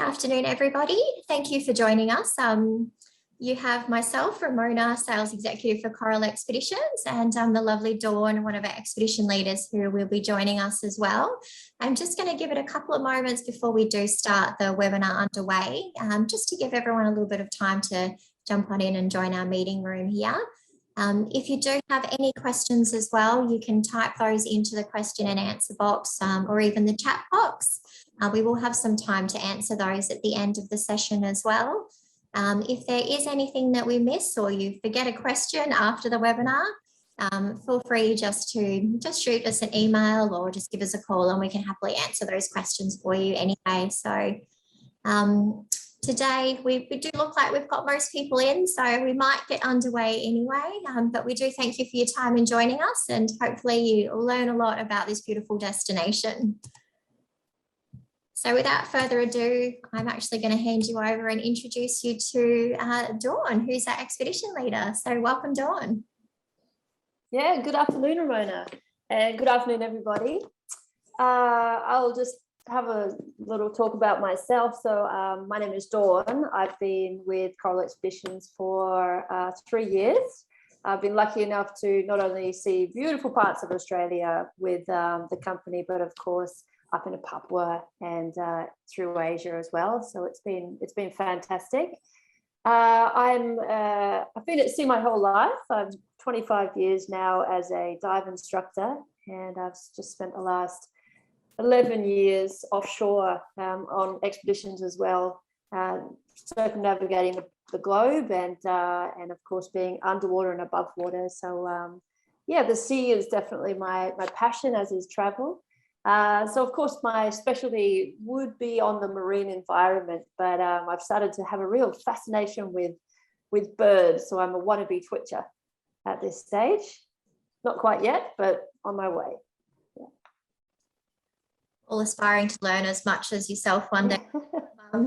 afternoon, everybody. Thank you for joining us. You have myself, Ramona, Sales Executive for Coral Expeditions, and the lovely Dawn, one of our expedition leaders who will be joining us as well. I'm just going to give it a couple of moments before we do start the webinar underway, just to give everyone a little bit of time to jump on in and join our meeting room here. If you do have any questions as well, you can type those into the question and answer box or even the chat box. We will have some time to answer those at the end of the session as well. If there is anything that we miss or you forget a question after the webinar, feel free just to shoot us an email or just give us a call and we can happily answer those questions for you anyway. So today we do look like we've got most people in, so we might get underway anyway, but we do thank you for your time in joining us, and hopefully you learn a lot about this beautiful destination. So without further ado, I'm actually going to hand you over and introduce you to Dawn, who's our expedition leader. So welcome, Dawn. Yeah, good afternoon, Ramona, and good afternoon, everybody. I'll just have a little talk about myself. So my name is Dawn. I've been with Coral Expeditions for 3 years. I've been lucky enough to not only see beautiful parts of Australia with the company, but of course up into Papua and through Asia as well. So it's been fantastic. I've been at sea my whole life. I'm 25 years now as a dive instructor, and I've just spent the last 11 years offshore on expeditions as well, circumnavigating the globe and of course being underwater and above water. So yeah, the sea is definitely my passion, as is travel. So of course my specialty would be on the marine environment, but I've started to have a real fascination with birds. So I'm a wannabe twitcher at this stage. Not quite yet, but on my way. Yeah. All aspiring to learn as much as yourself one day.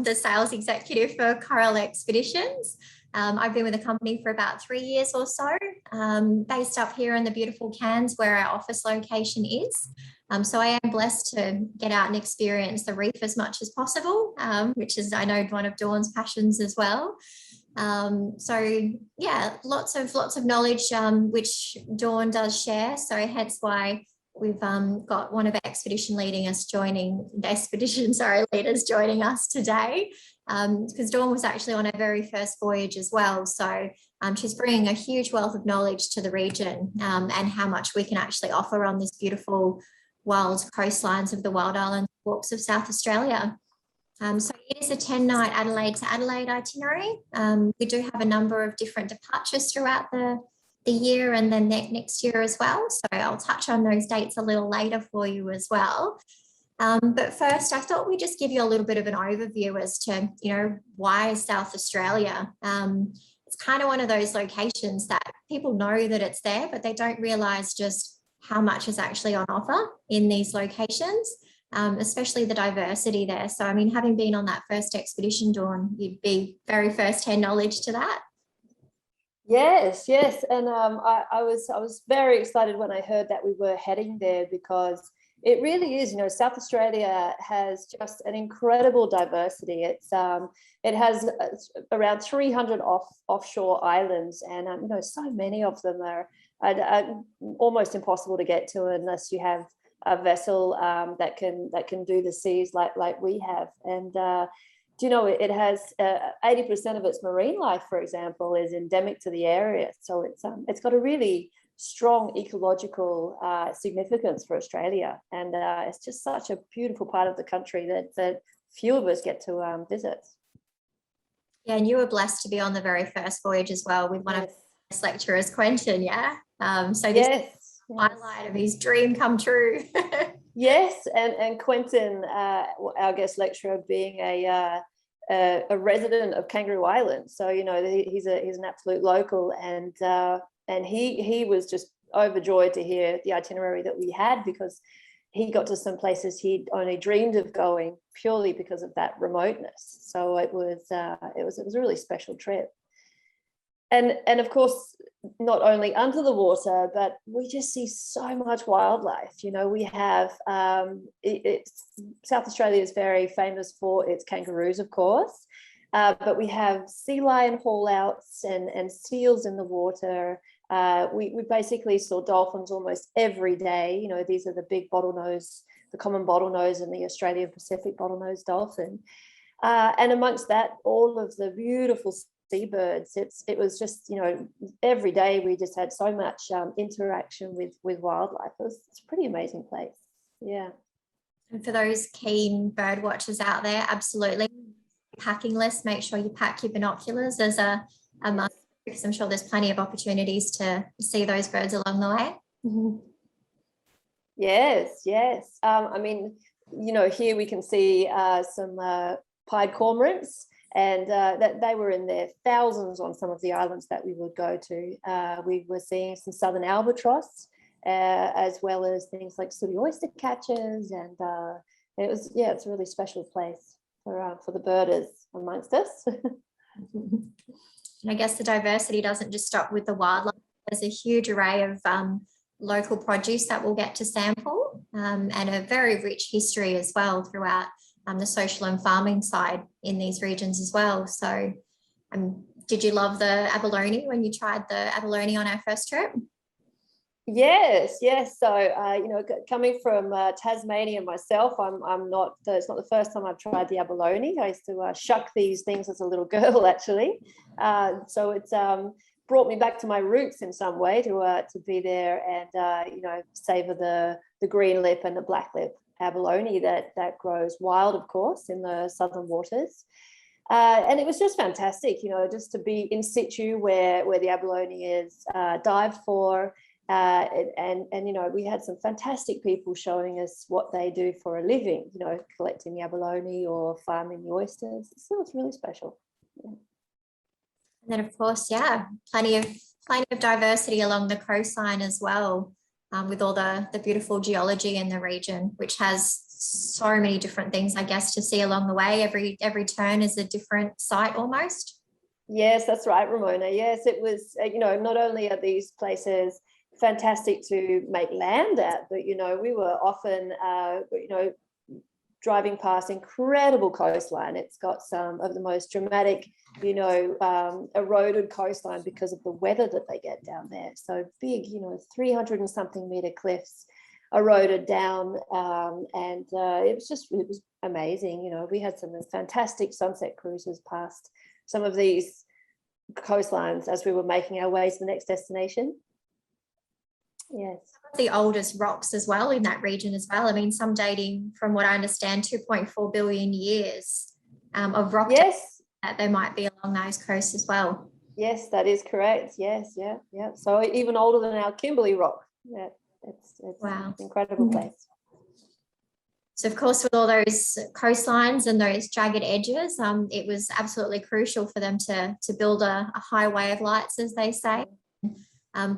The sales executive for Coral Expeditions. I've been with the company for about 3 years or so, based up here in the beautiful Cairns where our office location is. So I am blessed to get out and experience the reef as much as possible, which is, I know, one of Dawn's passions as well. So yeah, lots of knowledge which Dawn does share. So hence why we've got one of our leaders joining us today, because Dawn was actually on her very first voyage as well. So she's bringing a huge wealth of knowledge to the region and how much we can actually offer on this beautiful wild coastlines of the wild island walks of South Australia. So it is a 10-night Adelaide to Adelaide itinerary. We do have a number of different departures throughout the year and then next year as well. So I'll touch on those dates a little later for you as well. But first, I thought we'd just give you a little bit of an overview as to, why South Australia. It's kind of one of those locations that people know that it's there, but they don't realise just how much is actually on offer in these locations, especially the diversity there. So, I mean, having been on that first expedition, Dawn, you'd be very first-hand knowledge to that. Yes, and I was very excited when I heard that we were heading there, because it really is, South Australia has just an incredible diversity. It has around 300 offshore islands, and so many of them are almost impossible to get to unless you have a vessel that can do the seas like we have. And it has 80% of its marine life, for example, is endemic to the area. So it's got a really strong ecological significance for Australia, and it's just such a beautiful part of the country that few of us get to visit. Yeah, and you were blessed to be on the very first voyage as well with one of the first lecturers, Quentin. Yeah, so this highlight of his dream come true. Yes, and Quentin, our guest lecturer, being a resident of Kangaroo Island, so he's an absolute local, and he was just overjoyed to hear the itinerary that we had, because he got to some places he'd only dreamed of going purely because of that remoteness. So it was a really special trip. And of course, not only under the water, but we just see so much wildlife. You know, we have South Australia is very famous for its kangaroos, of course, but we have sea lion haul-outs and seals in the water. We basically saw dolphins almost every day. You know, these are the big bottlenose, the common bottlenose and the Australian Pacific bottlenose dolphin. And amongst that, all of the beautiful seabirds. It was just, you know, every day we just had so much interaction with wildlife. It's a pretty amazing place. Yeah. And for those keen bird watchers out there, absolutely. Packing list, make sure you pack your binoculars as a must, because I'm sure there's plenty of opportunities to see those birds along the way. Mm-hmm. Yes. I mean, you know, here we can see some pied cormorants, and that they were in their thousands on some of the islands that we would go to. We were seeing some southern albatross, as well as things like sooty oyster catchers, and it's a really special place for the birders amongst us. And I guess the diversity doesn't just stop with the wildlife. There's a huge array of local produce that we'll get to sample, and a very rich history as well throughout the social and farming side in these regions as well. So did you love the abalone when you tried the abalone on our first trip? Yes. So you know, coming from Tasmania myself, it's not the first time I've tried the abalone. I used to shuck these things as a little girl, actually. So it's brought me back to my roots in some way to be there and you know, savor the green lip and the black lip abalone that grows wild, of course, in the southern waters. And it was just fantastic, you know, just to be in situ where the abalone is dived for. And you know, we had some fantastic people showing us what they do for a living, you know, collecting the abalone or farming the oysters. So it's really special. Yeah. And then, of course, plenty of diversity along the coastline as well, with all the beautiful geology in the region, which has so many different things, I guess, to see along the way. Every turn is a different site almost. Yes, that's right, Ramona. Yes, it was, you know, not only are these places fantastic to make land at, but, you know, we were often, you know, driving past incredible coastline. It's got some of the most dramatic, you know, eroded coastline because of the weather that they get down there. So big, you know, 300 and something meter cliffs eroded down, and it was amazing. You know, we had some fantastic sunset cruises past some of these coastlines as we were making our way to the next destination. Yes. The oldest rocks as well in that region as well. I mean, some dating, from what I understand, 2.4 billion years of rock. Yes. That there might be along those coasts as well. Yes, that is correct. Yes, yeah. So even older than our Kimberley rock. Yeah, it's wow. An incredible place. So of course, with all those coastlines and those jagged edges, it was absolutely crucial for them to build a highway of lights, as they say.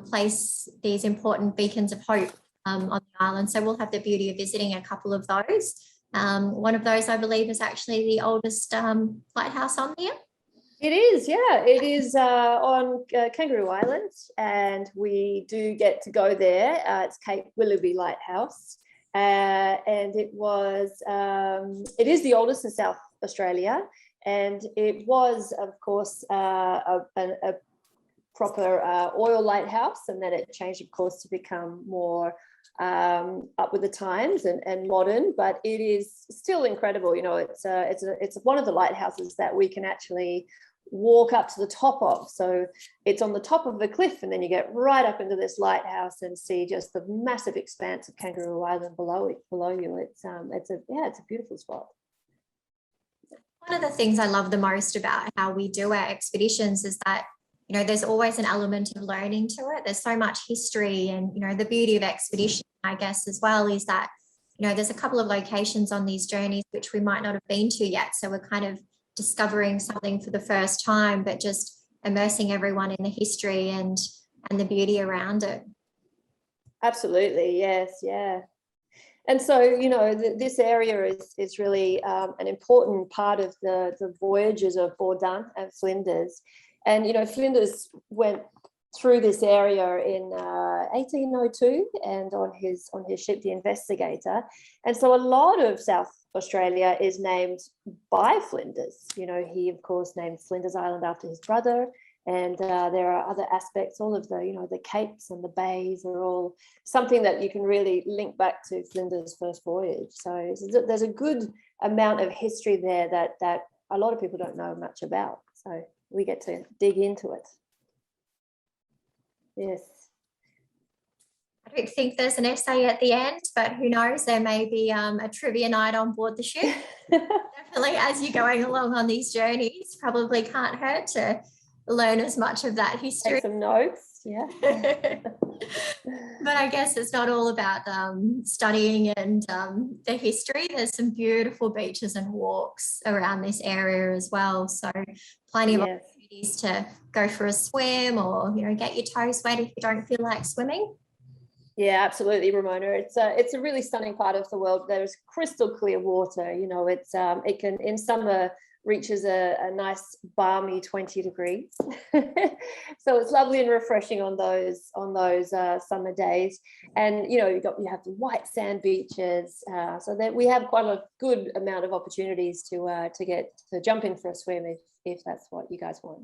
Place these important beacons of hope on the island. So we'll have the beauty of visiting a couple of those. One of those, I believe, is actually the oldest lighthouse on there. It is, yeah. It is on Kangaroo Island, and we do get to go there. It's Cape Willoughby Lighthouse, and it is the oldest in South Australia, and it was, of course, a proper oil lighthouse, and then it changed, of course, to become more up with the times and modern, but it is still incredible. You know, it's one of the lighthouses that we can actually walk up to the top of. So it's on the top of the cliff, and then you get right up into this lighthouse and see just the massive expanse of Kangaroo Island below you. It's a beautiful spot. One of the things I love the most about how we do our expeditions is that, you know, there's always an element of learning to it. There's so much history, and, you know, the beauty of expedition, I guess, as well, is that, you know, there's a couple of locations on these journeys which we might not have been to yet. So we're kind of discovering something for the first time, but just immersing everyone in the history and the beauty around it. Absolutely. Yes. Yeah. And so, you know, this area is really an important part of the voyages of Bordun and Flinders. And, Flinders went through this area in 1802 and on his ship, the Investigator. And so a lot of South Australia is named by Flinders. He, of course, named Flinders Island after his brother. And there are other aspects, all of the capes and the bays are all something that you can really link back to Flinders' first voyage. So there's a good amount of history there that a lot of people don't know much about. So we get to dig into it. Yes. I don't think there's an essay at the end, but who knows, there may be a trivia night on board the ship. Definitely, as you're going along on these journeys, probably can't hurt to learn as much of that history. Take some notes, yeah. But I guess it's not all about studying and the history. There's some beautiful beaches and walks around this area as well. So plenty of opportunities to go for a swim or, get your toes wet if you don't feel like swimming. Yeah, absolutely, Ramona. It's a really stunning part of the world. There's crystal clear water. It can in summer reaches a nice balmy 20 degrees. So it's lovely and refreshing on those summer days. And you have the white sand beaches. So that we have quite a good amount of opportunities to jump in for a swim if that's what you guys want.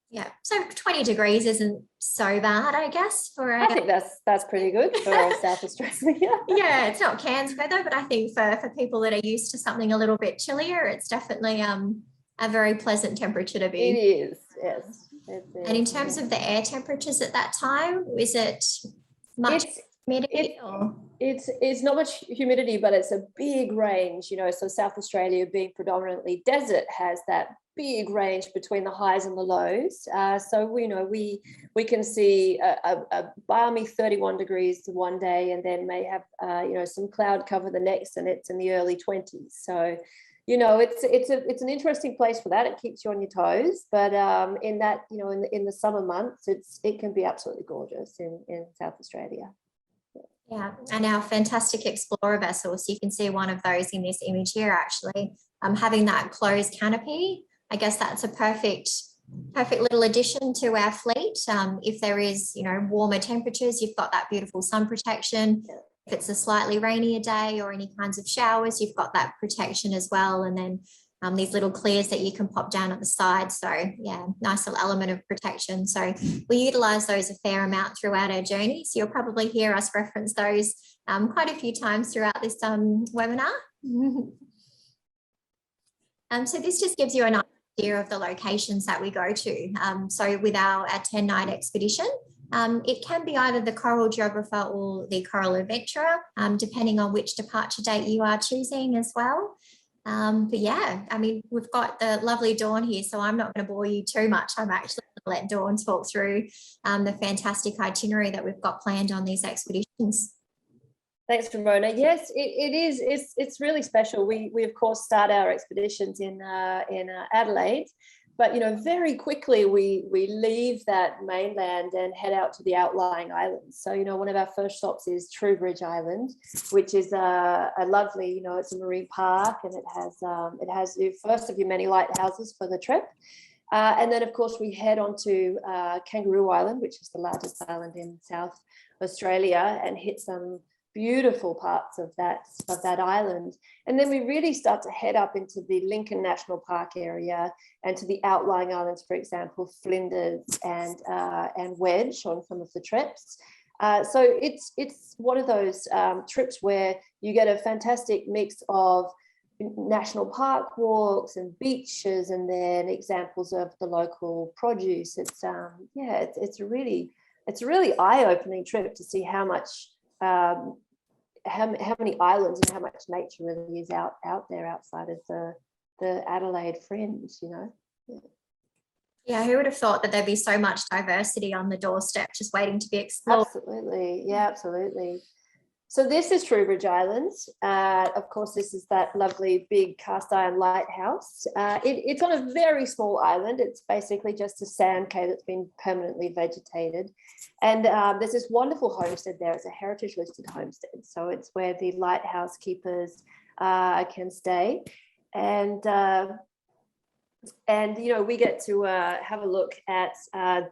Yeah, so 20 degrees isn't so bad, I guess. I think that's pretty good for South Australia. Yeah, it's not Cairns weather, but I think for people that are used to something a little bit chillier, it's definitely a very pleasant temperature to be. It is, yes. And in terms of the air temperatures at that time, is it much humidity? It's not much humidity, but it's a big range, so South Australia being predominantly desert has that big range between the highs and the lows. So we can see a balmy 31 degrees one day and then may have some cloud cover the next, and it's in the early 20s. So it's an interesting place for that. It keeps you on your toes, but in that in the summer months it can be absolutely gorgeous in South Australia. Yeah, and our fantastic explorer vessels, you can see one of those in this image here actually, having that closed canopy. I guess that's a perfect little addition to our fleet. If there is, warmer temperatures, you've got that beautiful sun protection. If it's a slightly rainier day or any kinds of showers, you've got that protection as well. And then these little clears that you can pop down at the side. So yeah, nice little element of protection. So we utilize those a fair amount throughout our journey. So you'll probably hear us reference those quite a few times throughout this webinar. So this just gives you an idea of the locations that we go to. So with our 10-night expedition, it can be either the Coral Geographer or the Coral Adventurer, depending on which departure date you are choosing as well. But yeah, I mean, we've got the lovely Dawn here, so I'm not going to bore you too much. I'm actually going to let Dawn talk through the fantastic itinerary that we've got planned on these expeditions. Thanks, Ramona. Yes, it is. It's really special. We of course start our expeditions in Adelaide, but very quickly we leave that mainland and head out to the outlying islands. So one of our first stops is Trowbridge Island, which is a lovely. It's a marine park, and it has the first of your many lighthouses for the trip. And then of course we head on to Kangaroo Island, which is the largest island in South Australia, and hit some beautiful parts of that island. And then we really start to head up into the Lincoln National Park area and to the outlying islands, for example, Flinders and Wedge on some of the trips. So it's one of those trips where you get a fantastic mix of national park walks and beaches, and then examples of the local produce. It's a really eye-opening trip to see how much how many islands and how much nature really is out there outside of the Adelaide fringe, Yeah, who would have thought that there'd be so much diversity on the doorstep just waiting to be explored? Absolutely, yeah, absolutely. So this is Trowbridge Island. Of course, this is that lovely big cast iron lighthouse. It's on a very small island. It's basically just a sand cay that's been permanently vegetated. And there's this wonderful homestead there. It's a heritage listed homestead. So it's where the lighthouse keepers can stay. And And, you know, we get to have a look at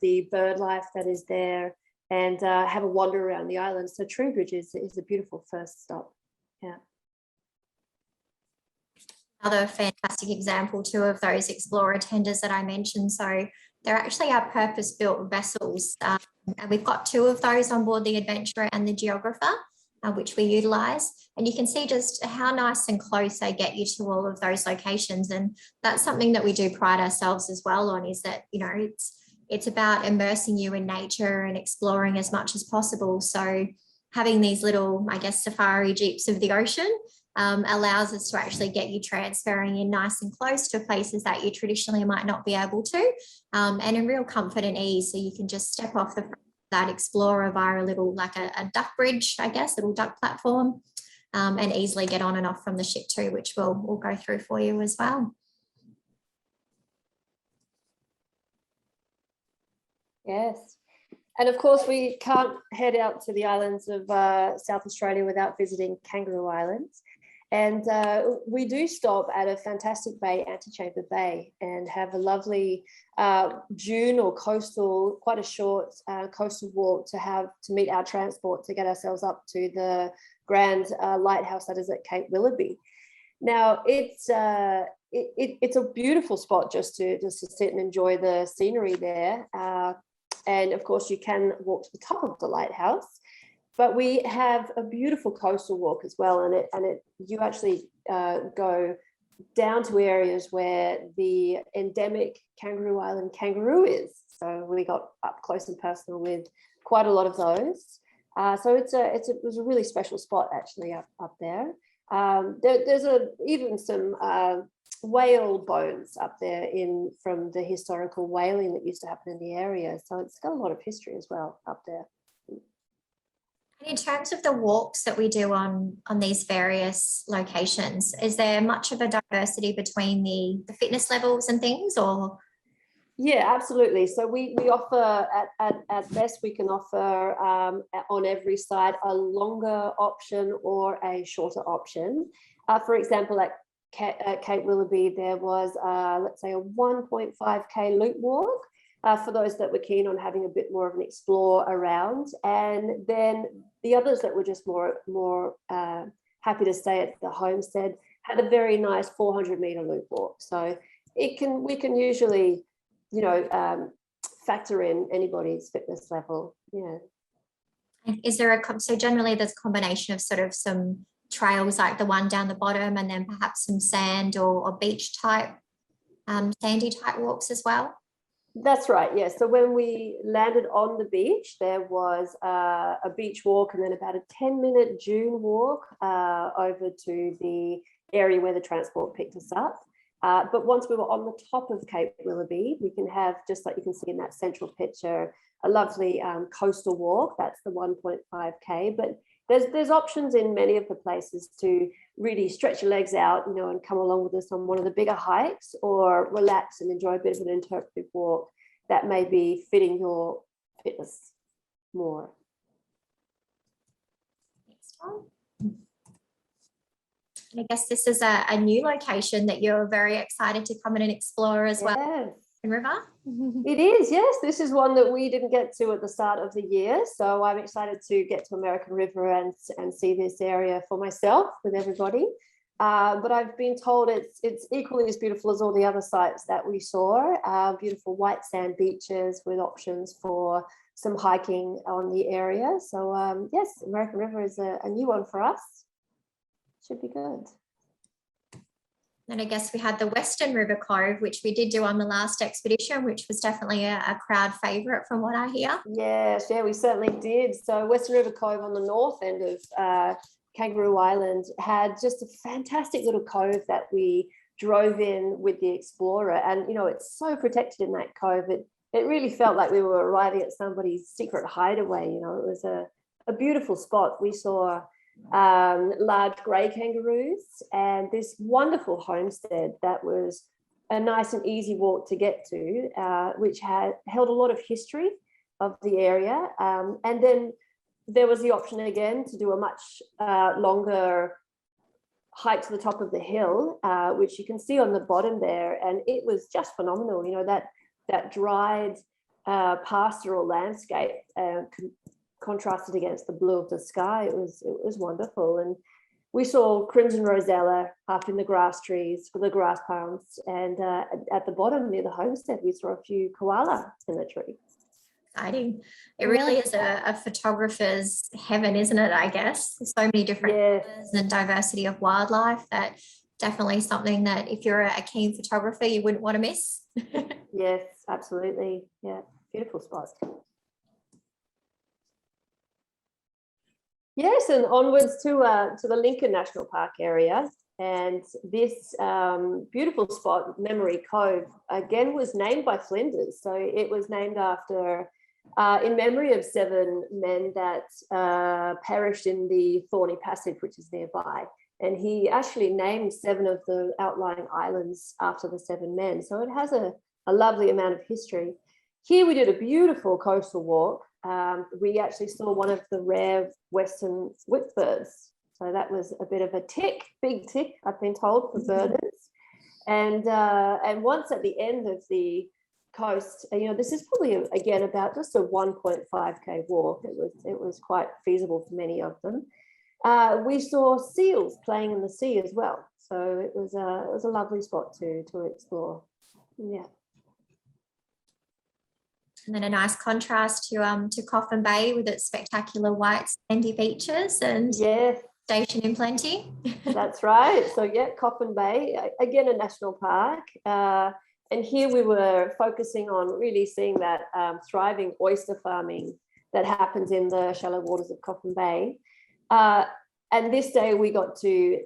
the bird life that is there and have a wander around the island. So Trowbridge is a beautiful first stop. Yeah. Another fantastic example too of those explorer tenders that I mentioned. So they're actually our purpose-built vessels. And we've got two of those on board the Adventurer and the Geographer, which we utilise. And you can see just how nice and close they get you to all of those locations. And that's something that we do pride ourselves as well on, is that, you know, it's about immersing you in nature and exploring as much as possible. So having these little, I guess, safari jeeps of the ocean allows us to actually get you transferring in nice and close to places that you traditionally might not be able to, and in real comfort and ease. So you can just step off that Explorer via a little, like a duck bridge, I guess, little duck platform, and easily get on and off from the ship too, which we'll go through for you as well. Yes. And of course, we can't head out to the islands of South Australia without visiting Kangaroo Islands. And we do stop at a fantastic bay, Antechamber Bay, and have a lovely dune or coastal, quite a short coastal walk to meet our transport to get ourselves up to the grand lighthouse that is at Cape Willoughby. Now, it's a beautiful spot just to sit and enjoy the scenery there. And of course, you can walk to the top of the lighthouse. But we have a beautiful coastal walk as well, and you actually go down to areas where the endemic Kangaroo Island kangaroo is. So we got up close and personal with quite a lot of those. So it was a really special spot actually up there. There's even some whale bones up there from the historical whaling that used to happen in the area. So it's got a lot of history as well up there. In terms of the walks that we do on these various locations, is there much of a diversity between the fitness levels and things, or? Yeah, absolutely. So we offer at best we can offer on every side a longer option or a shorter option. For example, at Cape Willoughby, there was let's say a 1.5k loop walk. For those that were keen on having a bit more of an explore around, and then the others that were just more happy to stay at the homestead had a very nice 400-meter loop walk. So we can usually, you know, factor in anybody's fitness level. Yeah. Is there so generally there's a combination of sort of some trails like the one down the bottom, and then perhaps some sand or beach type, sandy type walks as well? That's right, yes. So when we landed on the beach, there was a beach walk and then about a 10-minute dune walk over to the area where the transport picked us up. But once we were on the top of Cape Willoughby, we can have, just like you can see in that central picture, a lovely coastal walk. That's the 1.5k. But there's options in many of the places to really stretch your legs out, you know, and come along with us on one of the bigger hikes, or relax and enjoy a bit of an interpretive walk that may be fitting your fitness more. Next one. And I guess this is a new location that you're very excited to come in and explore as well. River? It is, yes. This is one that we didn't get to at the start of the year. So I'm excited to get to American River and see this area for myself with everybody. But I've been told it's equally as beautiful as all the other sites that we saw. Beautiful white sand beaches with options for some hiking on the area. So yes, American River is a new one for us. Should be good. And I guess we had the Western River Cove, which we did do on the last expedition, which was definitely a crowd favourite from what I hear. Yes, yeah, we certainly did. So Western River Cove on the north end of Kangaroo Island had just a fantastic little cove that we drove in with the Explorer. And, you know, it's so protected in that cove. It really felt like we were arriving at somebody's secret hideaway. You know, it was a beautiful spot. We saw large grey kangaroos and this wonderful homestead that was a nice and easy walk to get to, which held a lot of history of the area. And then there was the option again to do a much longer hike to the top of the hill, which you can see on the bottom there, and it was just phenomenal. You know, that dried pastoral landscape contrasted against the blue of the sky. It was wonderful. And we saw crimson rosella up in the grass trees, the grass palms, and at the bottom near the homestead, we saw a few koala in the tree. Exciting. It really is a photographer's heaven, isn't it? I guess there's so many different colors and diversity of wildlife, that definitely something that if you're a keen photographer, you wouldn't want to miss. Yes, absolutely. Yeah, beautiful spot. Yes, and onwards to the Lincoln National Park area. And this beautiful spot, Memory Cove, again was named by Flinders. So it was named after, in memory of 7 men that perished in the Thorny Passage, which is nearby. And he actually named 7 of the outlying islands after the 7 men. So it has a lovely amount of history. Here we did a beautiful coastal walk. We actually saw one of the rare western whipbirds. So that was a bit of a big tick, I've been told, for birders. And once at the end of the coast, you know, this is probably again about just a 1.5k walk. It was quite feasible for many of them. We saw seals playing in the sea as well. So it was a lovely spot to explore. Yeah. And then a nice contrast to Coffin Bay with its spectacular white sandy beaches and station in plenty. That's right. So yeah, Coffin Bay, again, a national park. And here we were focusing on really seeing that thriving oyster farming that happens in the shallow waters of Coffin Bay. And this day we got to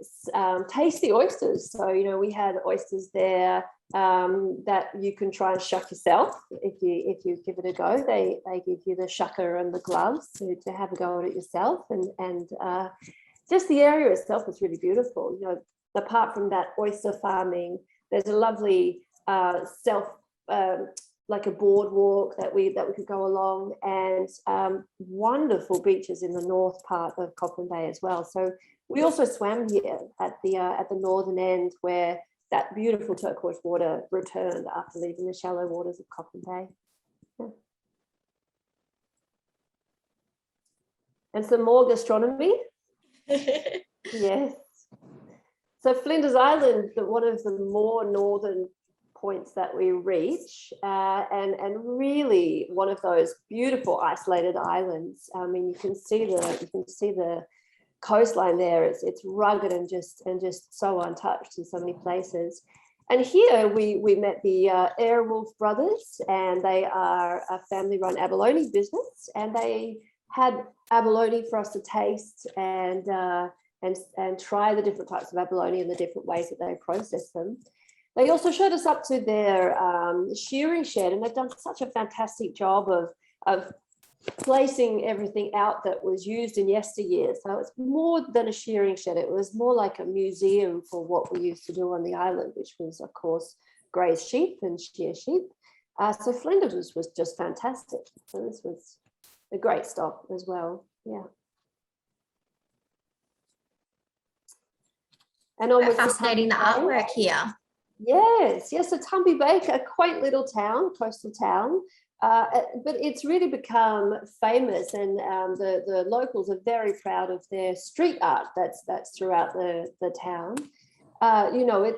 taste the oysters. So, you know, we had oysters there that you can try and shuck yourself if you give it a go. They give you the shucker and the gloves to have a go at it yourself. And just the area itself was really beautiful. You know, apart from that oyster farming, there's a lovely like a boardwalk that we could go along, and wonderful beaches in the north part of Coffin Bay as well. So we also swam here at the northern end, where that beautiful turquoise water returned after leaving the shallow waters of Coffin Bay. Yeah. And some more gastronomy. Yes. So Flinders Island, one of the more northern points that we reach, and really one of those beautiful isolated islands. I mean, you can see the coastline there. It's rugged and just so untouched in so many places. And here we met the Airwolf brothers, and they are a family-run abalone business, and they had abalone for us to taste and try the different types of abalone and the different ways that they process them. They also showed us up to their shearing shed, and they've done such a fantastic job of placing everything out that was used in yesteryear. So it's more than a shearing shed. It was more like a museum for what we used to do on the island, which was, of course, graze sheep and shear sheep. So Flinders was just fantastic. So this was a great stop as well. Yeah. And fascinating, the artwork here. Yes. So Tumby Bay, a quaint little town, coastal town, but it's really become famous, and the locals are very proud of their street art that's throughout the town. You know,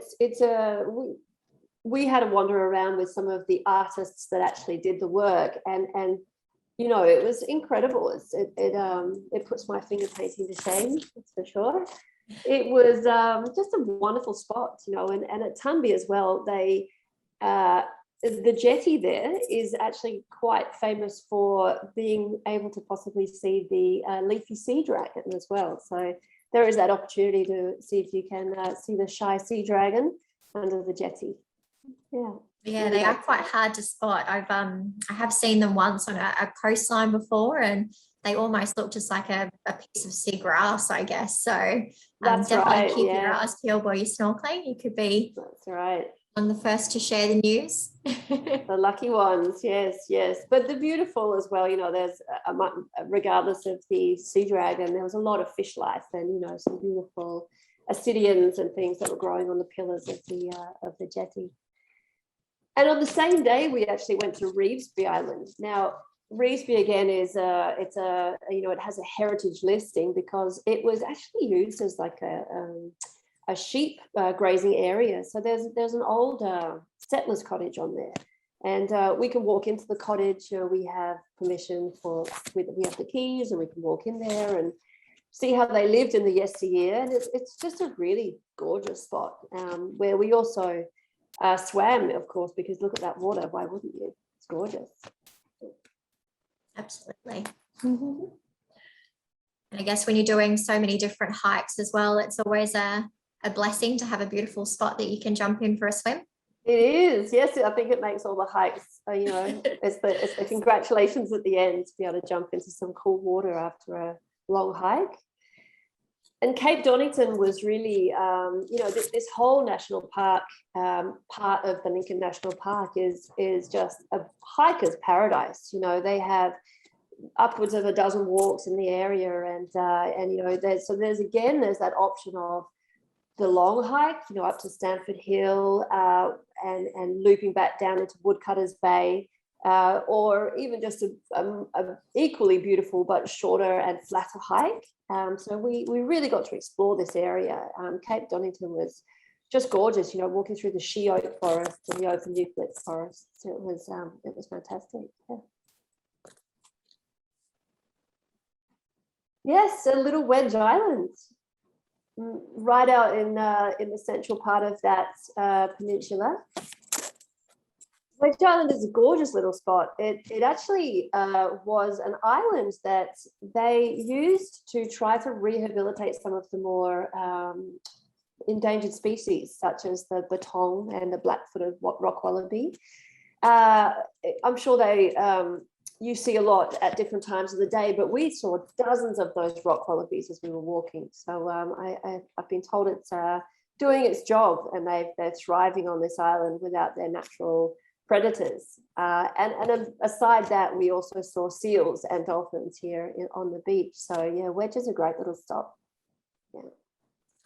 we had a wander around with some of the artists that actually did the work, and you know, it was incredible. It puts my finger painting to shame, that's for sure. It was just a wonderful spot, you know, and at Tumby as well, the jetty there is actually quite famous for being able to possibly see the leafy sea dragon as well. So there is that opportunity to see if you can see the shy sea dragon under the jetty. Yeah, they are quite hard to spot. I have seen them once on a coastline before, and they almost look just like a piece of sea grass, I guess. So that's definitely right, keep your eyes peeled while you're snorkeling. You could be on the first to share the news. The lucky ones, yes. But the beautiful as well, you know, there's regardless of the sea dragon, there was a lot of fish life, and, you know, some beautiful ascidians and things that were growing on the pillars of the jetty. And on the same day, we actually went to Revesby Island. Now, Revesby again is it has a heritage listing because it was actually used as like a sheep grazing area. So there's an old settler's cottage on there, and we can walk into the cottage. We have permission we have the keys, and we can walk in there and see how they lived in the yesteryear. And it's just a really gorgeous spot where we also swam, of course, because look at that water. Why wouldn't you? It's gorgeous. Absolutely. Mm-hmm. And I guess when you're doing so many different hikes as well, it's always a blessing to have a beautiful spot that you can jump in for a swim. It is, yes. I think it makes all the hikes, it's the congratulations at the end to be able to jump into some cool water after a long hike. And Cape Donington was really, this whole national park, part of the Lincoln National Park is just a hiker's paradise. They have upwards of a dozen walks in the area, and there's that option of the long hike, up to Stanford Hill, and looping back down into Woodcutters Bay, or even just a equally beautiful but shorter and flatter hike. So we really got to explore this area. Cape Donington was just gorgeous, walking through the she oak forest and the open eucalypt forest. So it was fantastic. Yeah. Yes, a little Wedge Island, right out in the central part of that peninsula. Wedge Island is a gorgeous little spot. It actually was an island that they used to try to rehabilitate some of the more endangered species, such as the batong and the black-footed rock wallaby. I'm sure you see a lot at different times of the day, but we saw dozens of those rock wallabies as we were walking. So I've been told it's doing its job, and they're thriving on this island without their natural predators. And aside that, we also saw seals and dolphins here on the beach. So yeah, Wedge is a great little stop. Yeah.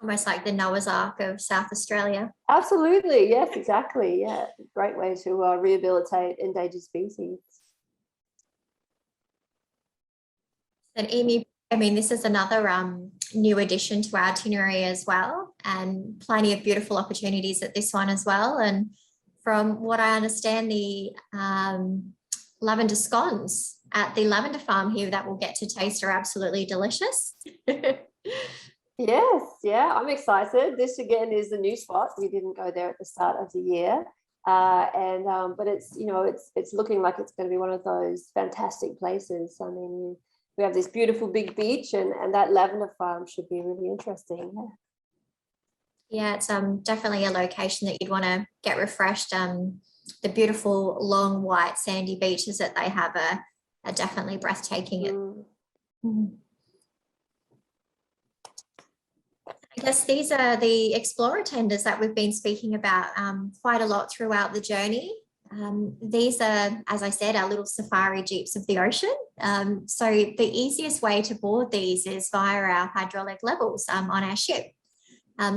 Almost like the Noah's Ark of South Australia. Absolutely, yes, exactly. Yeah, great way to rehabilitate endangered species. And Emu, I mean, this is another new addition to our itinerary as well, and plenty of beautiful opportunities at this one as well. And from what I understand, the lavender scones at the lavender farm here that we'll get to taste are absolutely delicious. Yes, yeah, I'm excited. This again is a new spot. We didn't go there at the start of the year, but it's looking like it's going to be one of those fantastic places. I mean, we have this beautiful big beach, and that lavender farm should be really interesting. Yeah, it's definitely a location that you'd want to get refreshed. The beautiful long white sandy beaches that they have are definitely breathtaking. I guess these are the explorer tenders that we've been speaking about quite a lot throughout the journey. These are, as I said, our little safari jeeps of the ocean. So the easiest way to board these is via our hydraulic levels on our ship.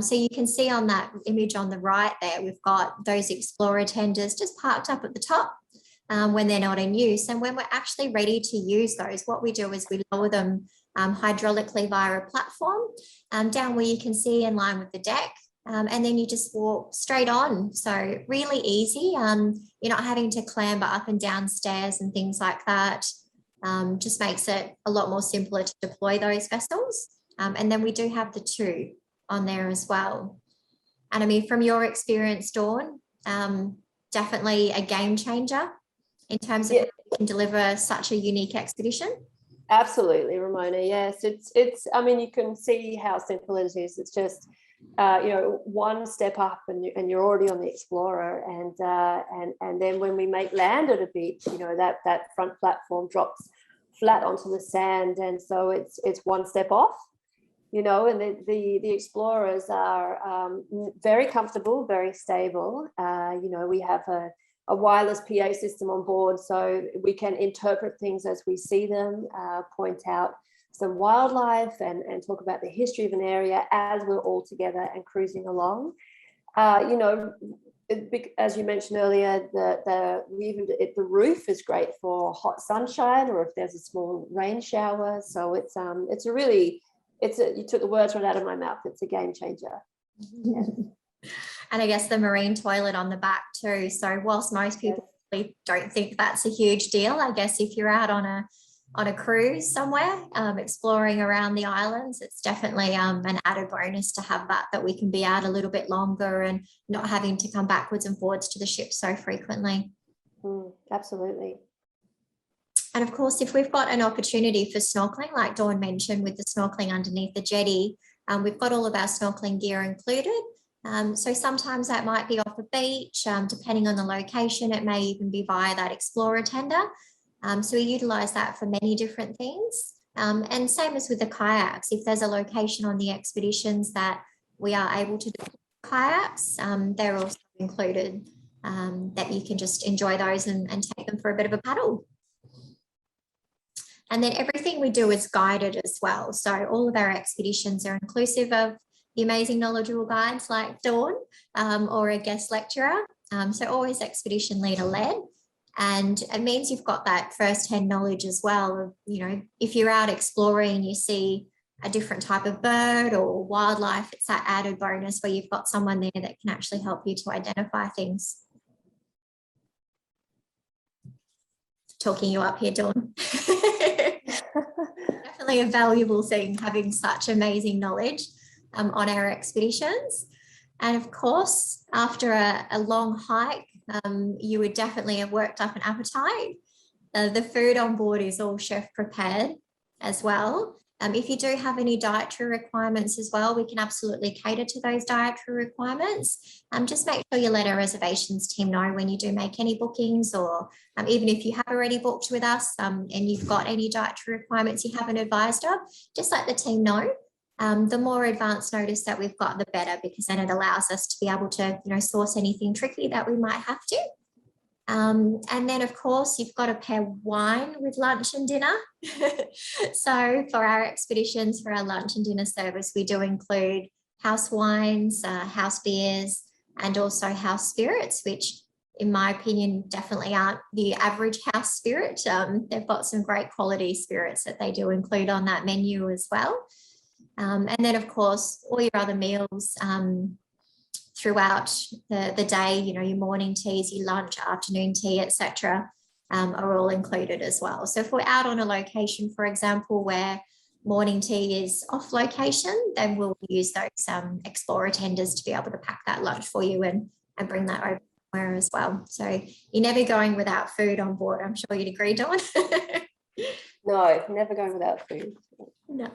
So you can see on that image on the right there, we've got those explorer tenders just parked up at the top when they're not in use. And when we're actually ready to use those, what we do is we lower them hydraulically via a platform down where you can see in line with the deck. And then you just walk straight on. So really easy. You're not having to clamber up and down stairs and things like that. Just makes it a lot more simpler to deploy those vessels. And then we do have the two on there as well. And I mean, from your experience, Dawn, definitely a game changer in terms of how you can deliver such a unique expedition. Absolutely, Ramona. Yes, it's. I mean, you can see how simple it is. It's just one step up, and you're already on the Explorer, and then when we make land at a beach, that front platform drops flat onto the sand, and so it's one step off. And the Explorers are very comfortable, very stable. We have a wireless PA system on board, so we can interpret things as we see them, point out some wildlife and talk about the history of an area as we're all together and cruising along. You know, as you mentioned earlier, the roof is great for hot sunshine or if there's a small rain shower. So it's a really, you took the words right out of my mouth. It's a game changer. Yeah. And I guess the marine toilet on the back too. So whilst most people really don't think that's a huge deal, I guess if you're out on a cruise somewhere, exploring around the islands, it's definitely an added bonus to have that we can be out a little bit longer and not having to come backwards and forwards to the ship so frequently. Absolutely. And of course, if we've got an opportunity for snorkeling, like Dawn mentioned with the snorkeling underneath the jetty, we've got all of our snorkeling gear included. So sometimes that might be off the beach, depending on the location, it may even be via that explorer tender. So we utilise that for many different things. And same as with the kayaks, if there's a location on the expeditions that we are able to do kayaks, they're also included, that you can just enjoy those and take them for a bit of a paddle. And then everything we do is guided as well. So all of our expeditions are inclusive of the amazing knowledgeable guides like Dawn, or a guest lecturer. So always expedition leader led. And it means you've got that first-hand knowledge as well of, you know, if you're out exploring and you see a different type of bird or wildlife, it's that added bonus where you've got someone there that can actually help you to identify things. Talking you up here, Dawn. Definitely a valuable thing, having such amazing knowledge on our expeditions. And of course, after a long hike, you would definitely have worked up an appetite. The food on board is all chef prepared as well. If you do have any dietary requirements as well, we can absolutely cater to those dietary requirements. Just make sure you let our reservations team know when you do make any bookings, or even if you have already booked with us and you've got any dietary requirements you haven't advised of, just let the team know. The more advanced notice that we've got, the better, because then it allows us to be able to, you know, source anything tricky that we might have to. And then, of course, you've got to pair wine with lunch and dinner. So for our expeditions, for our lunch and dinner service, we do include house wines, house beers, and also house spirits, which in my opinion, definitely aren't the average house spirit. They've got some great quality spirits that they do include on that menu as well. And then, of course, all your other meals throughout the day, you know, your morning teas, your lunch, afternoon tea, etc., are all included as well. So if we're out on a location, for example, where morning tea is off location, then we'll use those explorer tenders to be able to pack that lunch for you and bring that over somewhere as well. So you're never going without food on board. I'm sure you'd agree, Dawn. No, never going without food. No.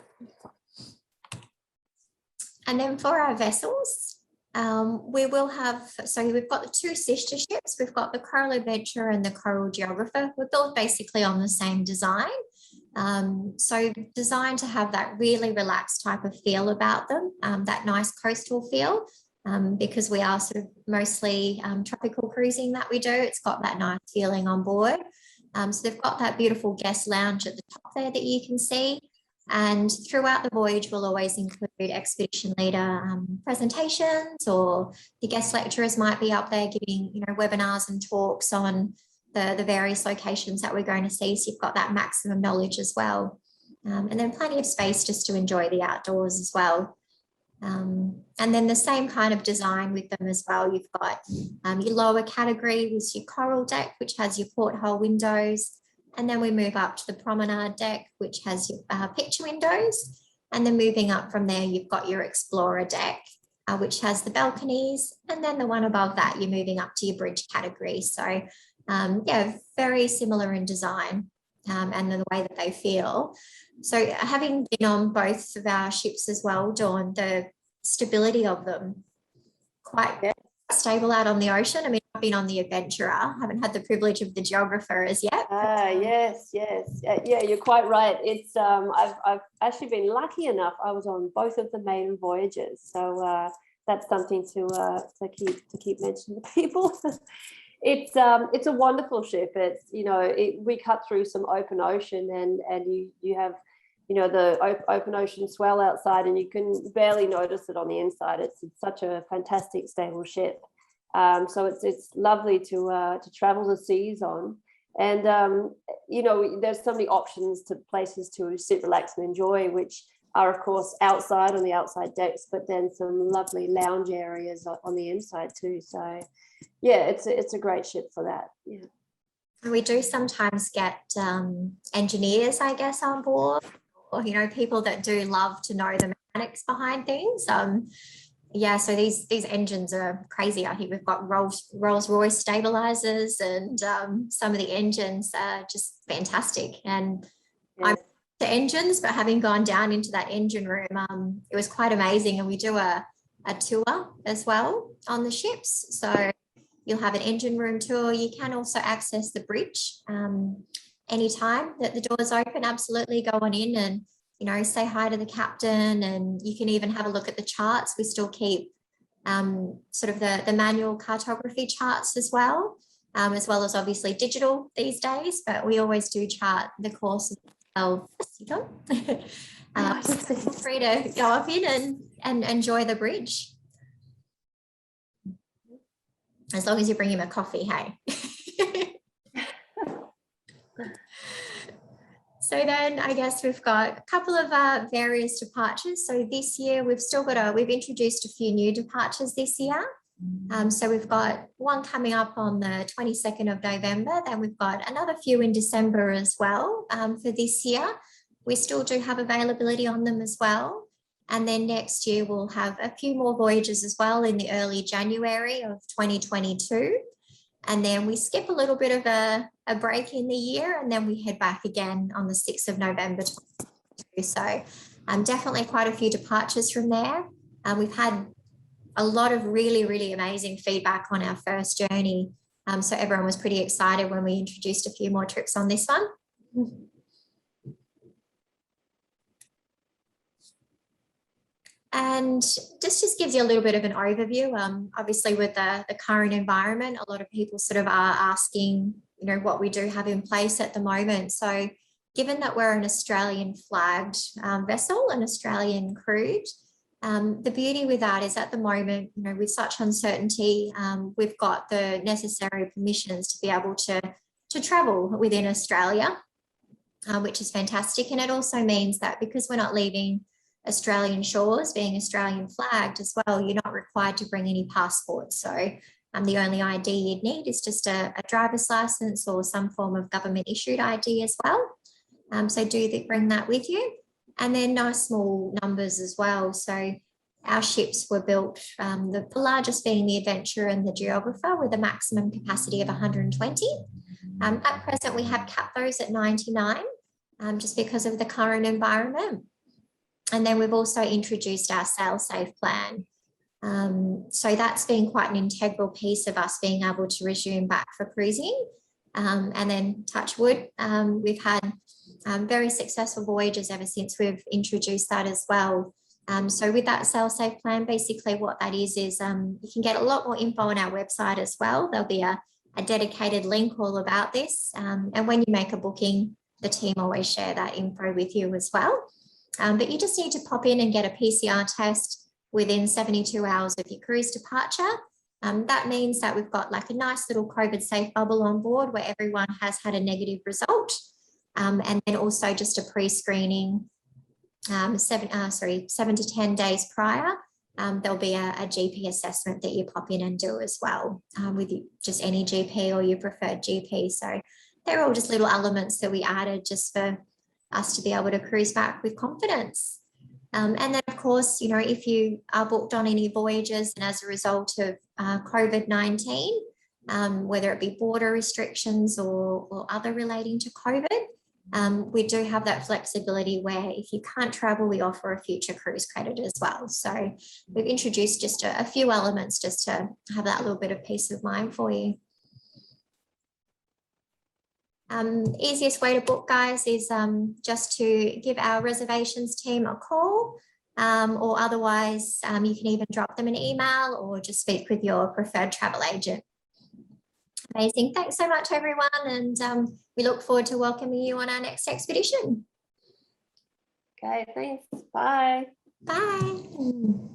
And then for our vessels, we will have, so we've got the two sister ships. We've got the Coral Adventurer and the Coral Geographer. We're built basically on the same design. So designed to have that really relaxed type of feel about them, that nice coastal feel, because we are sort of mostly tropical cruising that we do. It's got that nice feeling on board. So they've got that beautiful guest lounge at the top there that you can see. And throughout the voyage, we'll always include expedition leader presentations, or the guest lecturers might be up there giving, you know, webinars and talks on the various locations that we're going to see. So you've got that maximum knowledge as well. And then plenty of space just to enjoy the outdoors as well. And then the same kind of design with them as well. You've got your lower category with your coral deck, which has your porthole windows. And then we move up to the promenade deck, which has your picture windows. And then moving up from there, you've got your explorer deck, which has the balconies. And then the one above that, you're moving up to your bridge category. So yeah, very similar in design and the way that they feel. So having been on both of our ships as well, Dawn, the stability of them, quite stable out on the ocean. I mean, I've been on the Adventurer, haven't had the privilege of the Geographer as yet. Yes. Yeah, you're quite right. It's I've actually been lucky enough. I was on both of the maiden voyages, so that's something to keep mentioning to people. It's a wonderful ship. It's, you know, we cut through some open ocean, and you have you know, the open ocean swell outside, and you can barely notice it on the inside. It's such a fantastic stable ship. So it's lovely to travel the seas on. And, you know, there's so many options to places to sit, relax and enjoy, which are, of course, outside on the outside decks, but then some lovely lounge areas on the inside too. So, yeah, it's a great ship for that. Yeah. We do sometimes get engineers, I guess, on board, or, you know, people that do love to know the mechanics behind things. Yeah, so these engines are crazy. I think we've got Rolls-Royce stabilizers, and some of the engines are just fantastic. And I'm the engines, but having gone down into that engine room, it was quite amazing. And we do a tour as well on the ships. So you'll have an engine room tour. You can also access the bridge anytime that the doors open. Absolutely, go on in and, you know, say hi to the captain, and you can even have a look at the charts. We still keep sort of the manual cartography charts as well as obviously digital these days, but we always do chart the course as well. Feel free to go up in and enjoy the bridge. As long as you bring him a coffee, hey? So then I guess we've got a couple of various departures. So this year we've introduced a few new departures this year. So we've got one coming up on the 22nd of November. Then we've got another few in December as well for this year. We still do have availability on them as well. And then next year we'll have a few more voyages as well in the early January of 2022. And then we skip a little bit of a break in the year, and then we head back again on the 6th of November. So definitely quite a few departures from there. We've had a lot of really, really amazing feedback on our first journey. So everyone was pretty excited when we introduced a few more trips on this one. And just gives you a little bit of an overview. Obviously, with the current environment, a lot of people sort of are asking, you know, what we do have in place at the moment. So given that we're an Australian flagged vessel, an Australian crewed, the beauty with that is at the moment, you know, with such uncertainty, we've got the necessary permissions to be able to travel within Australia, which is fantastic. And it also means that because we're not leaving Australian shores, being Australian flagged as well, you're not required to bring any passports. So the only ID you'd need is just a driver's license or some form of government issued ID as well. So do bring that with you. And then nice small numbers as well. So our ships were built, the largest being the Adventurer and the Geographer, with a maximum capacity of 120. At present, we have capped those at 99, just because of the current environment. And then we've also introduced our sail safe plan. So that's been quite an integral piece of us being able to resume back for cruising. And then touch wood, we've had very successful voyages ever since we've introduced that as well. So with that sail safe plan, basically what that is you can get a lot more info on our website as well. There'll be a dedicated link all about this. And when you make a booking, the team always share that info with you as well. But you just need to pop in and get a PCR test within 72 hours of your cruise departure. That means that we've got like a nice little COVID safe bubble on board where everyone has had a negative result. And then also just a pre-screening 7 to 10 days prior. There'll be a GP assessment that you pop in and do as well with just any GP or your preferred GP. So they're all just little elements that we added just for us to be able to cruise back with confidence. And then, of course, you know, if you are booked on any voyages and as a result of COVID-19, whether it be border restrictions or other relating to COVID, we do have that flexibility where if you can't travel, we offer a future cruise credit as well. So we've introduced just a few elements just to have that little bit of peace of mind for you. Easiest way to book, guys, is just to give our reservations team a call, or otherwise you can even drop them an email or just speak with your preferred travel agent. Amazing. Thanks so much, everyone. And we look forward to welcoming you on our next expedition. Okay, thanks. Bye. Bye.